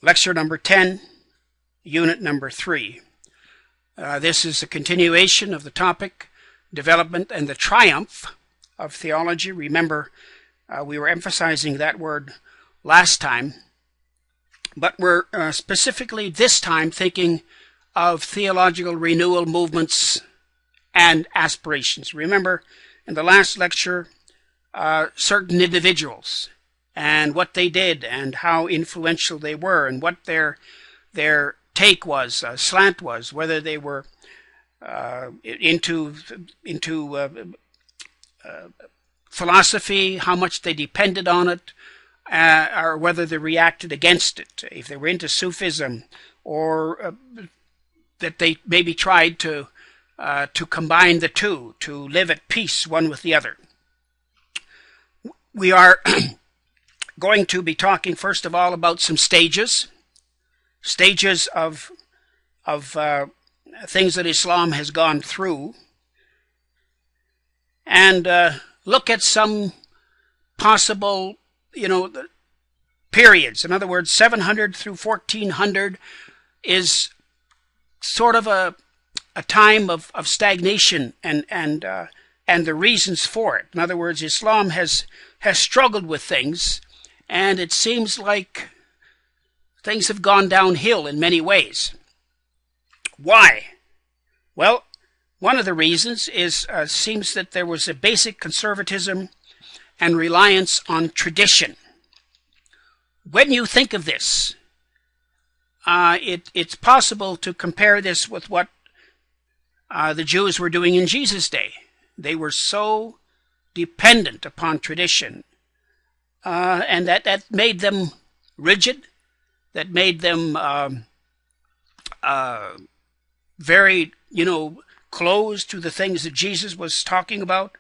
Lecture number 10, unit number 3. This is a continuation of the topic, Development and the Triumph of Theology. Remember, we were emphasizing that word last time, but we're specifically this time thinking of theological renewal movements and aspirations. Remember, in the last lecture, certain individuals and what they did and how influential they were and what their take was, slant was, whether they were into philosophy, how much they depended on it, or whether they reacted against it, if they were into Sufism, or that they maybe tried to combine the two, to live at peace one with the other. We are going to be talking first of all about some stages of things that Islam has gone through, and look at some possible, periods. In other words, 700 through 1400 is sort of a time of stagnation and the reasons for it. In other words, Islam has struggled with things, and it seems like things have gone downhill in many ways. Why? Well, one of the reasons is seems that there was a basic conservatism and reliance on tradition. When you think of this, it's possible to compare this with what the Jews were doing in Jesus' day. They were so dependent upon tradition, and that made them rigid, that made them very, closed to the things that Jesus was talking about.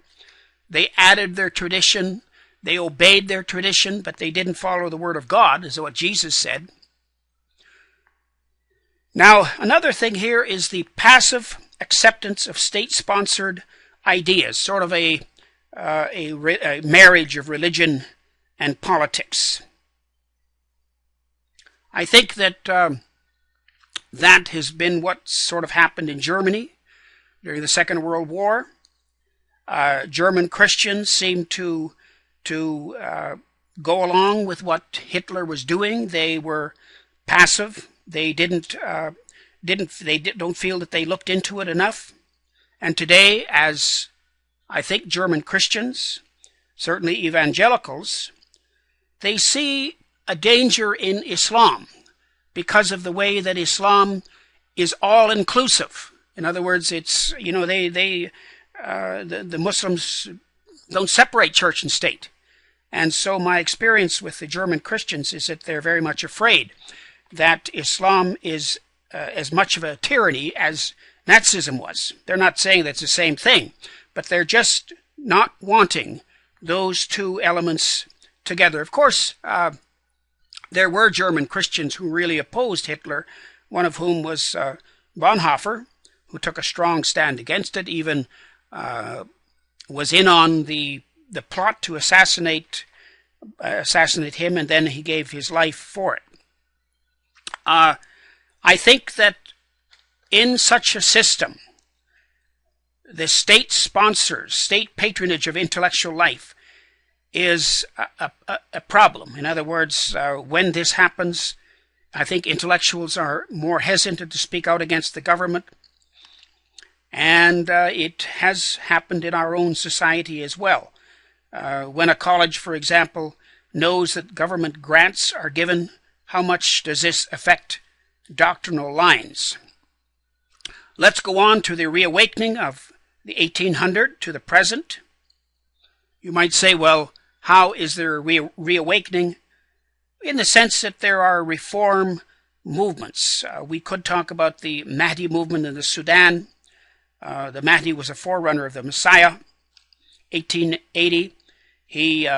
They added their tradition, they obeyed their tradition, but they didn't follow the word of God, is what Jesus said. Now, another thing here is the passive acceptance of state-sponsored ideas, sort of a marriage of religion and politics. I think that that has been what sort of happened in Germany during the Second World War. German Christians seemed to go along with what Hitler was doing. They were passive. They don't feel that they looked into it enough. And today, as I think German Christians, certainly evangelicals, they see a danger in Islam because of the way that Islam is all-inclusive. In other words, it's, the Muslims don't separate church and state. And so my experience with the German Christians is that they're very much afraid that Islam is as much of a tyranny as Nazism was. They're not saying that's the same thing, but they're just not wanting those two elements together. Of course, there were German Christians who really opposed Hitler, one of whom was Bonhoeffer, who took a strong stand against it, even was in on the plot to assassinate him, and then he gave his life for it. I think that in such a system, the state sponsors, state patronage of intellectual life is a problem. In other words, when this happens, I think intellectuals are more hesitant to speak out against the government. And it has happened in our own society as well. When a college, for example, knows that government grants are given, how much does this affect doctrinal lines? Let's go on to the reawakening of the 1800 to the present. You might say, well, how is there a reawakening? In the sense that there are reform movements. We could talk about the Mahdi movement in the Sudan. The Mahdi was a forerunner of the Messiah. 1880, he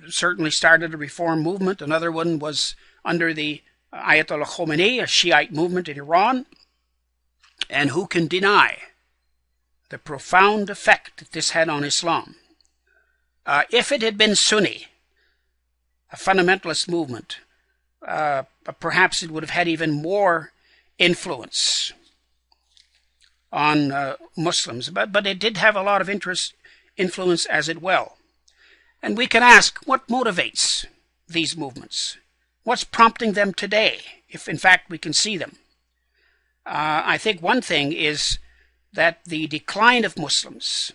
certainly started a reform movement. Another one was under the Ayatollah Khomeini, a Shiite movement in Iran. And who can deny the profound effect that this had on Islam? If it had been Sunni, a fundamentalist movement, perhaps it would have had even more influence on Muslims. But it did have a lot of influence as it well. And we can ask, what motivates these movements? What's prompting them today, if in fact we can see them? I think one thing is that the decline of Muslims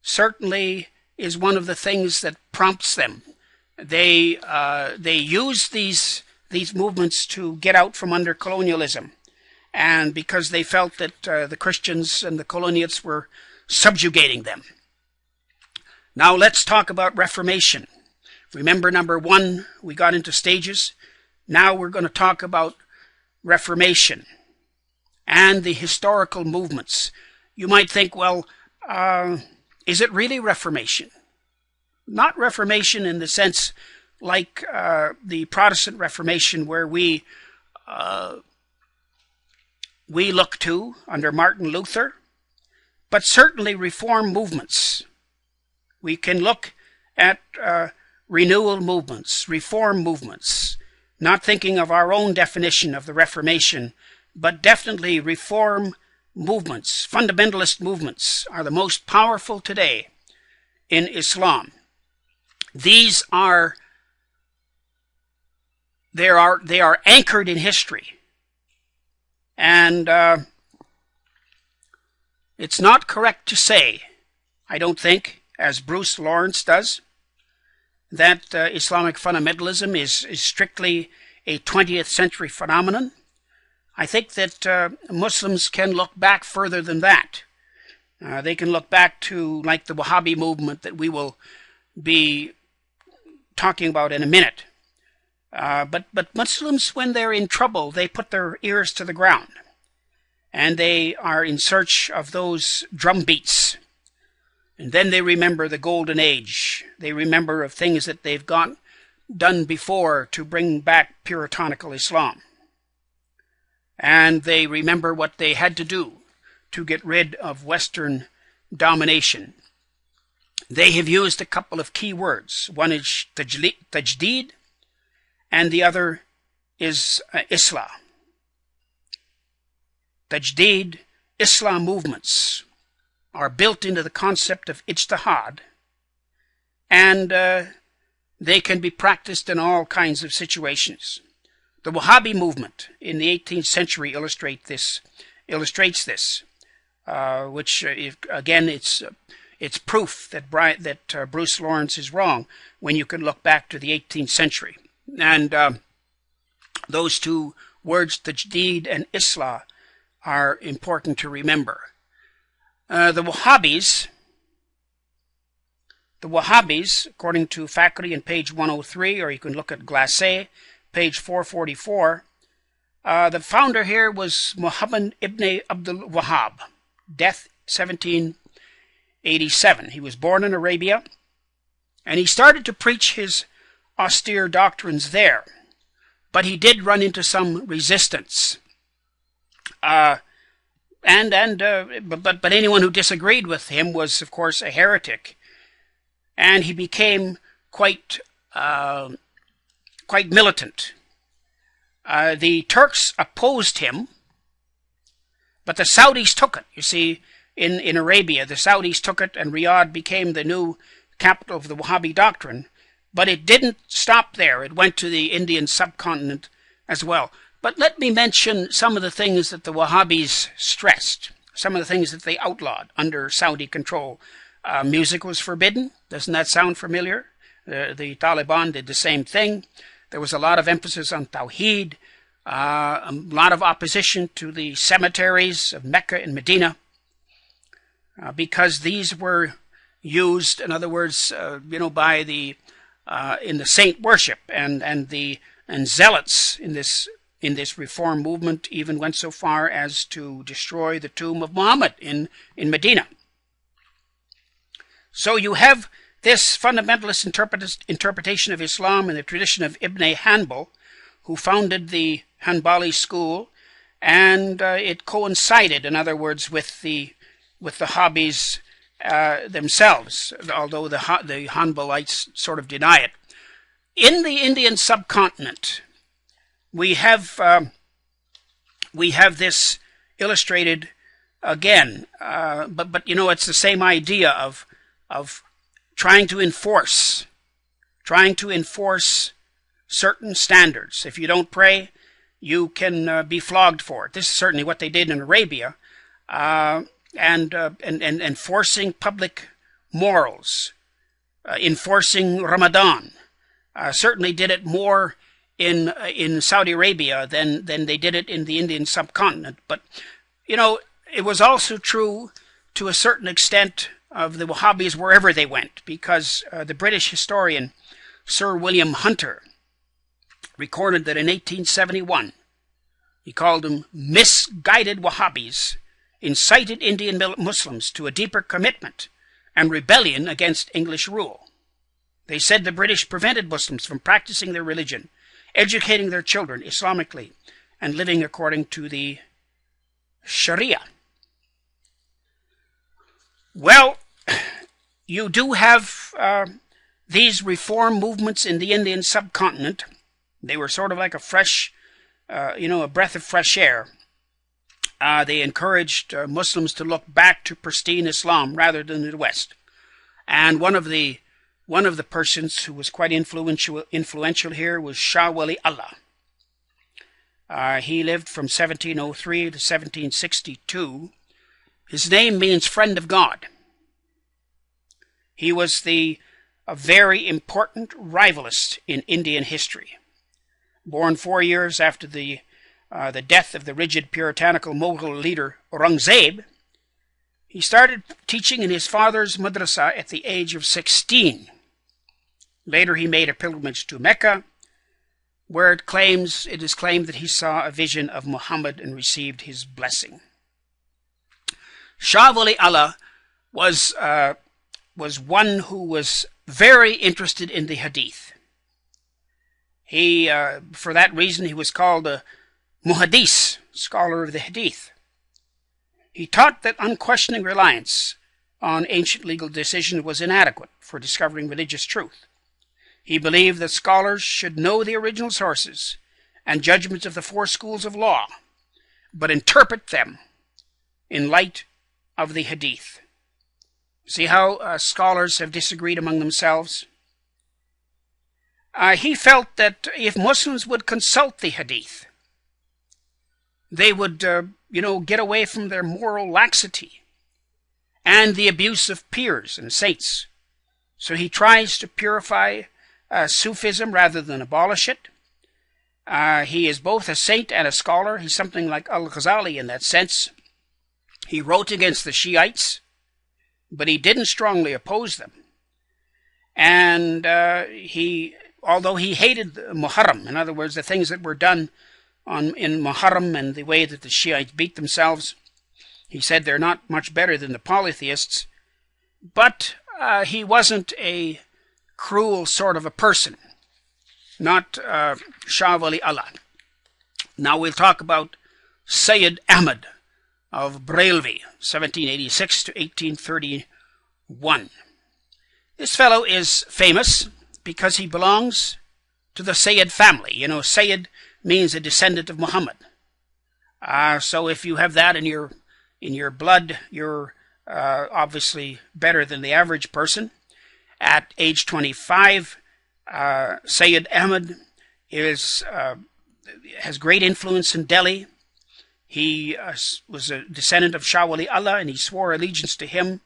certainly is one of the things that prompts them. They use these movements to get out from under colonialism, and because they felt that the Christians and the colonials were subjugating them. Now let's talk about Reformation. Remember, number one, we got into stages. Now we're going to talk about Reformation and the historical movements. You might think, well, is it really Reformation? Not Reformation in the sense like the Protestant Reformation, where we look to under Martin Luther, but certainly reform movements. We can look at renewal movements, reform movements, not thinking of our own definition of the Reformation, but definitely reform movements. Fundamentalist movements are the most powerful today in Islam. They are anchored in history. And it's not correct to say, I don't think, as Bruce Lawrence does, that Islamic fundamentalism is strictly a 20th century phenomenon. I think that Muslims can look back further than that. They can look back to like the Wahhabi movement that we will be talking about in a minute. But Muslims, when they're in trouble, they put their ears to the ground. And they are in search of those drum beats. And then they remember the golden age. They remember of things that they've done before to bring back puritanical Islam. And they remember what they had to do to get rid of Western domination. They have used a couple of key words. One is tajdeed, and the other is Islah. Tajdeed, Islam movements are built into the concept of ijtihad, and they can be practiced in all kinds of situations. The Wahhabi movement in the 18th century illustrates this, which again, it's proof that Bruce Lawrence is wrong when you can look back to the 18th century. And those two words, tajdeed and Islah, are important to remember. The Wahhabis, according to Fakhri on page 103, or you can look at Glasset, page 444, the founder here was Muhammad ibn Abdul Wahhab, death 1787. He was born in Arabia, and he started to preach his austere doctrines there, but he did run into some resistance. But anyone who disagreed with him was, of course, a heretic, and he became quite militant. The Turks opposed him, but the Saudis took it. You see, in Arabia, the Saudis took it, and Riyadh became the new capital of the Wahhabi doctrine. But it didn't stop there. It went to the Indian subcontinent as well. But let me mention some of the things that the Wahhabis stressed, some of the things that they outlawed under Saudi control. Music was forbidden. Doesn't that sound familiar? The Taliban did the same thing. There was a lot of emphasis on Tawheed, a lot of opposition to the cemeteries of Mecca and Medina, because these were used, in other words, by the in the saint worship, and zealots in this reform movement even went so far as to destroy the tomb of Muhammad in Medina. So you have this fundamentalist interpretation of Islam in the tradition of Ibn Hanbal, who founded the Hanbali school, and it coincided, in other words, with the Wahhabis themselves, although the Hanbalites sort of deny it. In the Indian subcontinent, we have this illustrated again, but it's the same idea of trying to enforce certain standards. If you don't pray, you can be flogged for it. This is certainly what they did in Arabia, and enforcing public morals, enforcing Ramadan. Certainly did it more in Saudi Arabia than they did it in the Indian subcontinent. But it was also true to a certain extent of the Wahhabis wherever they went, because the British historian Sir William Hunter recorded that in 1871 he called them misguided Wahhabis, incited Indian Muslims to a deeper commitment and rebellion against English rule. They said the British prevented Muslims from practicing their religion, educating their children Islamically, and living according to the Sharia. Well, you do have these reform movements in the Indian subcontinent. They were sort of like a fresh, a breath of fresh air. They encouraged Muslims to look back to pristine Islam rather than the West. And one of the persons who was quite influential here was Shah Wali Allah. He lived from 1703 to 1762. His name means friend of God. He was a very important rivalist in Indian history. Born 4 years after the death of the rigid puritanical Mughal leader Aurangzeb, he started teaching in his father's madrasa at the age of 16. Later he made a pilgrimage to Mecca, where it is claimed that he saw a vision of Muhammad and received his blessing. Shah Wali Allah was one who was very interested in the Hadith. For that reason, he was called a Muhaddis, scholar of the Hadith. He taught that unquestioning reliance on ancient legal decision was inadequate for discovering religious truth. He believed that scholars should know the original sources and judgments of the four schools of law, but interpret them in light of the Hadith. See how scholars have disagreed among themselves? He felt that if Muslims would consult the Hadith, they would, get away from their moral laxity and the abuse of peers and saints. So he tries to purify Sufism rather than abolish it. He is both a saint and a scholar. He's something like Al-Ghazali in that sense. He wrote against the Shiites, but he didn't strongly oppose them. And although he hated Muharram, in other words, the things that were done in Muharram and the way that the Shiites beat themselves, he said they're not much better than the polytheists, but he wasn't a cruel sort of a person, not Shah Wali Allah. Now we'll talk about Sayyid Ahmad of Brailvi, 1786 to 1831. This fellow is famous because he belongs to the Sayyid family. Sayyid means a descendant of Muhammad. So if you have that in your blood, you're obviously better than the average person. At age 25, Sayyid Ahmad has great influence in Delhi. He was a descendant of Shah Wali Allah, and he swore allegiance to him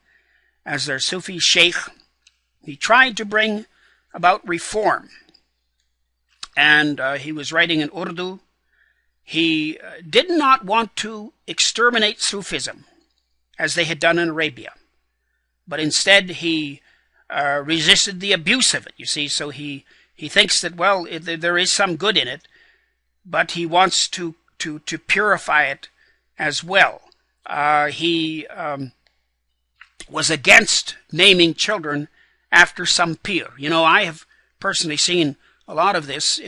as their Sufi sheikh. He tried to bring about reform, and he was writing in Urdu. He did not want to exterminate Sufism, as they had done in Arabia, but instead he resisted the abuse of it, you see. So he thinks that, there is some good in it, but he wants to purify it as well. He was against naming children after some pir. I have personally seen a lot of this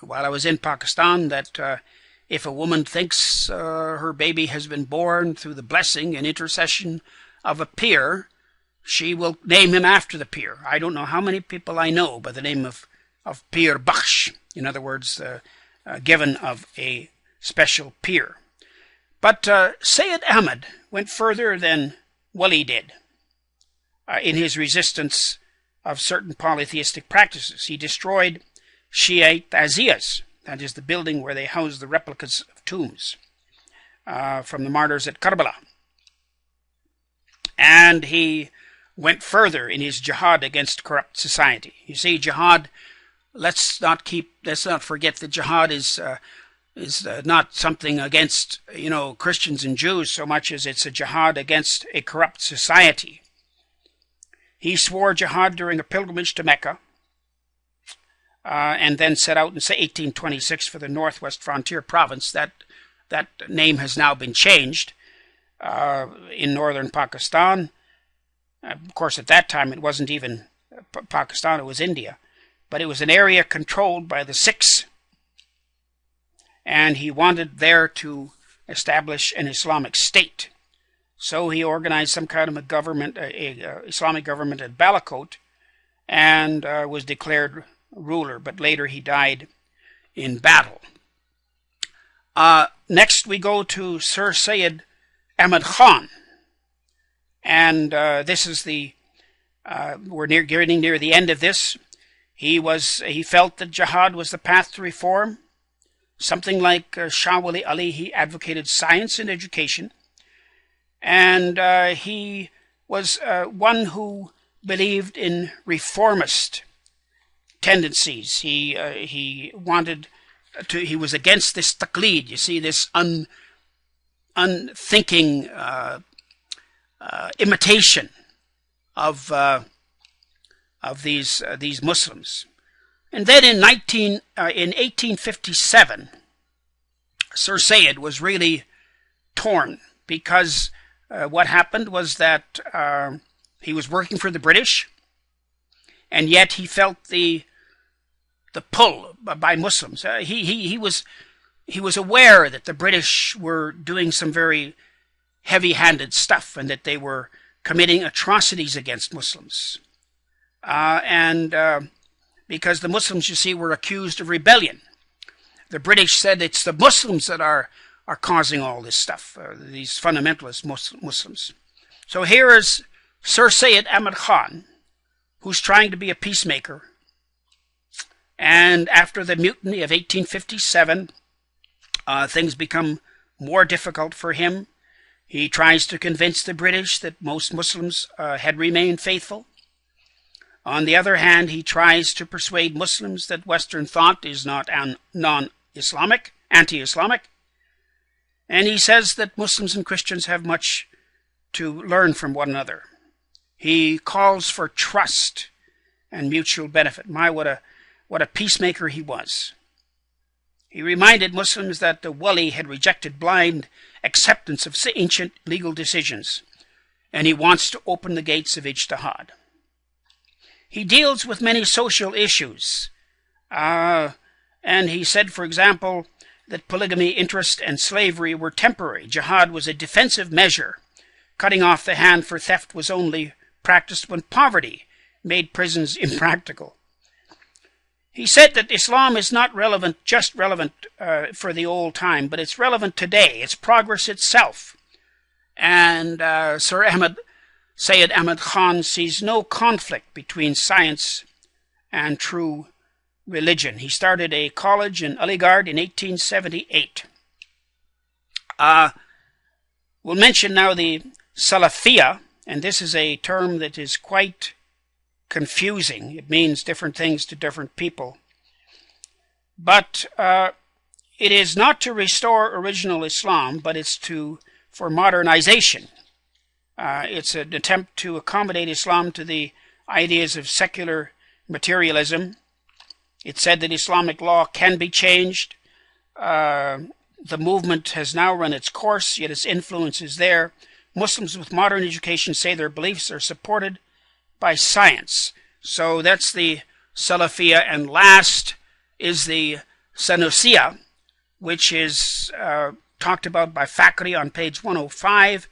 while I was in Pakistan, that if a woman thinks her baby has been born through the blessing and intercession of a pir, she will name him after the pir. I don't know how many people I know by the name of Pir Bakhsh, in other words, given of a special peer. But Sayyid Ahmad went further than Wali did in his resistance of certain polytheistic practices. He destroyed Shiite taziyas, that is the building where they housed the replicas of tombs from the martyrs at Karbala. And he went further in his jihad against corrupt society. You see, jihad, let's not forget that jihad is not something against, Christians and Jews so much as it's a jihad against a corrupt society. He swore jihad during a pilgrimage to Mecca, and then set out in 1826 for the Northwest Frontier Province. That name has now been changed in northern Pakistan. Of course, at that time it wasn't even Pakistan, it was India. But it was an area controlled by the Sikhs, and he wanted there to establish an Islamic state. So he organized some kind of a government, a Islamic government at Balakot, and was declared ruler, but later he died in battle. Next we go to Sir Syed Ahmad Khan, and this is we're getting near the end of this. He felt that jihad was the path to reform. Something like Shah Wali Ali, he advocated science and education. And he was one who believed in reformist tendencies. He was against this taqlid, you see, this unthinking imitation of these Muslims. And then in 1857, Sir Syed was really torn, because what happened was that he was working for the British, and yet he felt the pull by Muslims. He was aware that the British were doing some very heavy-handed stuff, and that they were committing atrocities against Muslims. Because the Muslims, you see, were accused of rebellion. The British said it's the Muslims that are causing all this stuff, these fundamentalist Muslims. So here is Sir Syed Ahmad Khan, who's trying to be a peacemaker. And after the mutiny of 1857, things become more difficult for him. He tries to convince the British that most Muslims had remained faithful. On the other hand, he tries to persuade Muslims that Western thought is not non-Islamic, anti-Islamic. And he says that Muslims and Christians have much to learn from one another. He calls for trust and mutual benefit. What a peacemaker he was. He reminded Muslims that the Wali had rejected blind acceptance of ancient legal decisions, and he wants to open the gates of ijtihad. He deals with many social issues, and he said, for example, that polygamy, interest, and slavery were temporary. Jihad was a defensive measure. Cutting off the hand for theft was only practiced when poverty made prisons impractical. He said that Islam is not just relevant for the old time, but it's relevant today. It's progress itself. And Sir Syed Ahmad Khan sees no conflict between science and true religion. He started a college in Aligarh in 1878. We'll mention now the Salafiyya, and this is a term that is quite confusing. It means different things to different people. But it is not to restore original Islam, but it's for modernization. It's an attempt to accommodate Islam to the ideas of secular materialism. It said that Islamic law can be changed. The movement has now run its course, yet its influence is there. Muslims with modern education say their beliefs are supported by science. So that's the Salafiyya. And last is the Sanusiyya, which is talked about by Fakhri on page 105.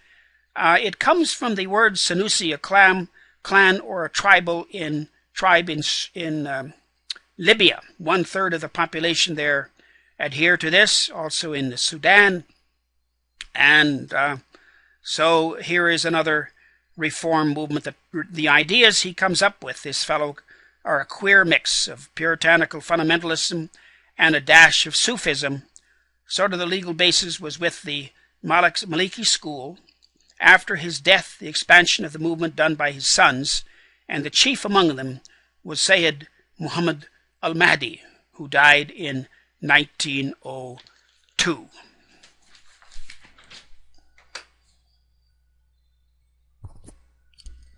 It comes from the word Sanusi, a clan or a tribe in Libya, 1/3 of the population there adhere to this, also in the Sudan. And so here is another reform movement. That the ideas he comes up with, this fellow, are a queer mix of puritanical fundamentalism and a dash of Sufism. Sort of the legal basis was with the Maliki school. After his death, the expansion of the movement done by his sons, and the chief among them was Sayyid Muhammad al-Mahdi, who died in 1902.